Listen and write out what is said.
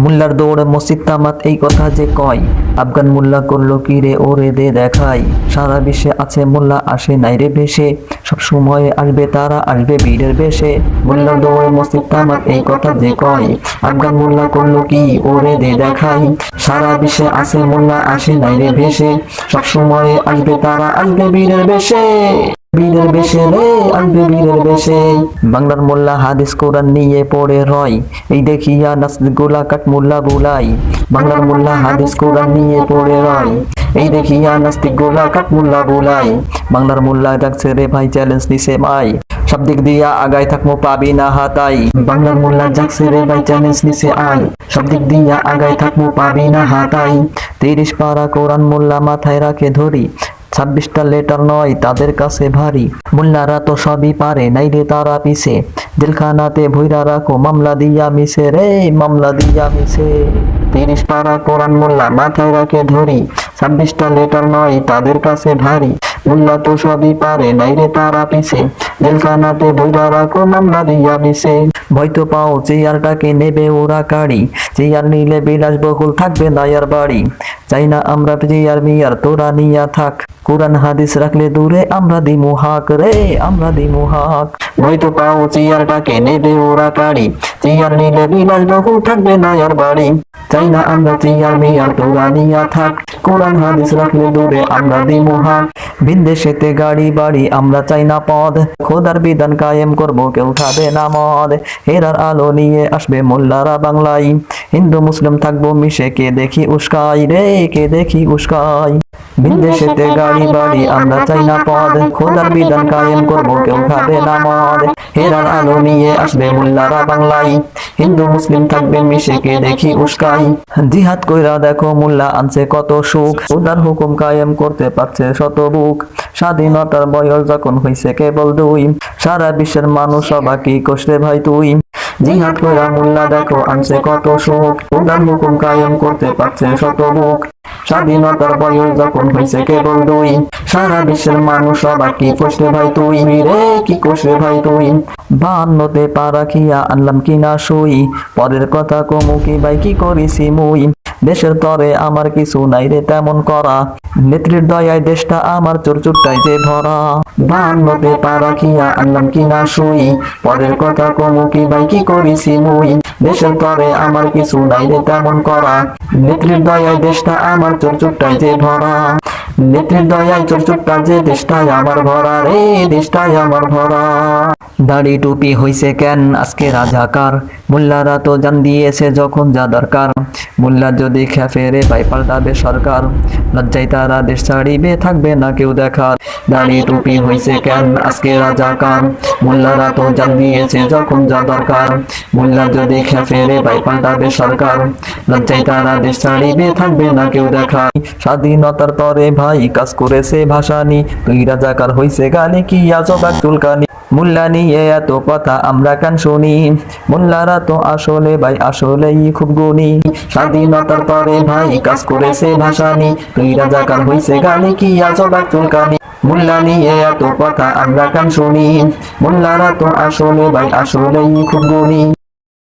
মোল্লার দৌড় মসজিদ তামাত এই কথা যে কয়, আফগান মোল্লা করলো কি রে ওরে দে দেখাই। সারা বিশ্বে আছে মোল্লা আসে নাই রে ভেসে, সব সময় আসবে তারা আসবে বীরের বেশে। মোল্লার দৌড় মসজিদ তামাত এই কথা যে কয়, আফগান মোল্লা করলো কি ওরে দে দেখাই। সারা বিশ্বে আছে মোল্লা আসে নাই রে ভেসে, সব সময় আসবে তারা আসবে বীরের বেশে। বীরের বেশে রে আসবে বীরের বেশে। বাংলার মোল্লা হাদিস কোরআন নিয়ে পড়ে রয়, এই দেখিয়া নাসির গোলা কাট মোল্লা বুলাই। বাংলার মোল্লা হাদিস কোরআন নিয়ে পড়ে রয়, এই দেখিয়া নাস্তিক গোলা কাট মোল্লা বুলাই। বাংলার মোল্লা ডাকছে রে ভাই চ্যালেঞ্জ নিছে মাই, সব দিক দিয়া আগায় থাকমো পাবি না হাতাই। বাংলার মোল্লা ডাকছে রে ভাই চ্যালেঞ্জ নিছে আই, সব দিক দিয়া আগায় থাকমো পাবি না হাতাই। 30 পারা কোরআন মোল্লা মাথায় রাখে ধরি, 26টা লেটার নয় তাদের কাছে ভারী। মোল্লারা তো সবই পারে নাই রে তারা পিছে, জেলখানাতে ভৈরা রাখো মামলা দিয়া মিছে রে মামলা দিয়া মিছে। 30 পারা কোরআন মোল্লা মাথায় রাখে ধরি, 26টা লেটার নয় তাদের কাছে ভারী। মোল্লা তো সবই পারে নাই রে তারা পিছে, জেলখানাতে ভৈরা রাখো মামলা দিয়া মিছে। ভয় তো পাও চেয়ারটাকে নেবে ওরা কাড়ি, চেয়ার নিলে বিলাসবহুল থাকবে না আর বাড়ি। চাই না আমরা চেয়ার মিয়ার তোরা নিয়া থাক, কোরআন হাদিস রাখলে দূরে আমরা দিমু হাক রে আমরা দিমু হাক। ভয় তো পাও চেয়ারটাকে নেবে ওরা কাড়ি, চেয়ার নিলে বিলাসবহুল থাকবে না আর বাড়ি। চাই না আমরা চেয়ার মিয়ার তোরা নিয়া থাক, কোরআন হাদিস রাখলে দূরে আমরা দিমু হাক। বিদেশেতে গাড়ি বাড়ি আমরা চাই না পদ, খোদার বিধান কায়েম করবো কেউ খাবে না মদ। হেরার আলো নিয়ে আসবে মোল্লারা বাংলায়, হিন্দু মুসলিম থাকবো মিশে কে দেখি উস্কাই রে কে দেখি উস্কাই। বিদেশেতে গাড়ি বাড়ি আমরা চাই না পদ, খোদার বিধান কায়েম করবো কেউ খাবে না মদ। হেরার আলো নিয়ে আসবে মোল্লারা বাংলায়, হিন্দু মুসলিম থাকবে মিশে কে দেখি উস্কাই। জিহাদ কইরা দেখো মোল্লা আনছে কত সুখ, খোদার হুকুম কায়েম করতে পারছে শত বুক। স্বাধীনতার বয়স যখন হইছে কেবল 2, সারা বিশ্বের মানুষ সবাই কি কষ্টে ভাই তুই। জিহাদ কইরা মোল্লা দেখো আনছে কত সুখ, খোদার হুকুম কায়েম করতে পারছে শত বুক। স্বাধীনতার বয়স যখন হইছে কেবল 2, সারা বিশ্বের মানুষ সবাই কি কষ্টে ভাই তুই রে কি কষ্টে ভাই তুই। 52তে পা রাখিয়া আনলাম কিনা শুই, পরের কথা কমু কি ভাই কি করিছি মুই। দেশের তরে আমার কিছু নাই রে তেমন করা, নেত্রীর দয়ায় দেশটা আমার চোরচুরটাই যে ভরা। 52তে পা রাখিয়া আনলাম কিনা শুই, পরের কথা কমু কি ভাই কি করিছি মুই। দেশের তরে আমার কিছু নাই রে তেমন করা, নেত্রীর দয়ায় দেশটা আমার চোরচুরটাই যে ভরা। নেত্রীর দয়ায় চোরচুরটা যে দেশটাই আমার ভরা রে দেশটাই আমার ভরা। দাড়ি টুপি হইছে কেন আজকে রাজাকার, মোল্লারা তো জান দিয়েছে যখন যা দরকার। মোল্লা যদি খেপে রে ভাই পাল্টাবে সরকার, লজ্জায় তারা দেশ ছাড়িবে থাকবে না কেউ দেখার। দাড়ি টুপি হইছে কেন আজকে রাজাকার, মোল্লারা তো জান দিয়েছে যখন যা দরকার। মোল্লা যদি খেপে রে ভাই পাল্টাবে সরকার, লজ্জায় তারা দেশ ছাড়িবে থাকবে না কেউ দেখার। স্বাধীনতার তরে ভাই কাজ করেছে ভাসানি, তুই রাজাকার হইছে গালি কি আজব এক চুলকানি। মোল্লা নিয়ে এত কথা আমরা কান শুনি, মোল্লারা তো আসলে ভাই আসলেই খুব গুণী। স্বাধীনতার পরে ভাই কাজ করেছে ভাসানি, তুই রাজাকার হইছে গালি কি আজব এক চুলকানি। মোল্লা নিয়ে এত কথা আমরা কান শুনি, মোল্লারা তো আসলে ভাই আসলেই খুব গুণী।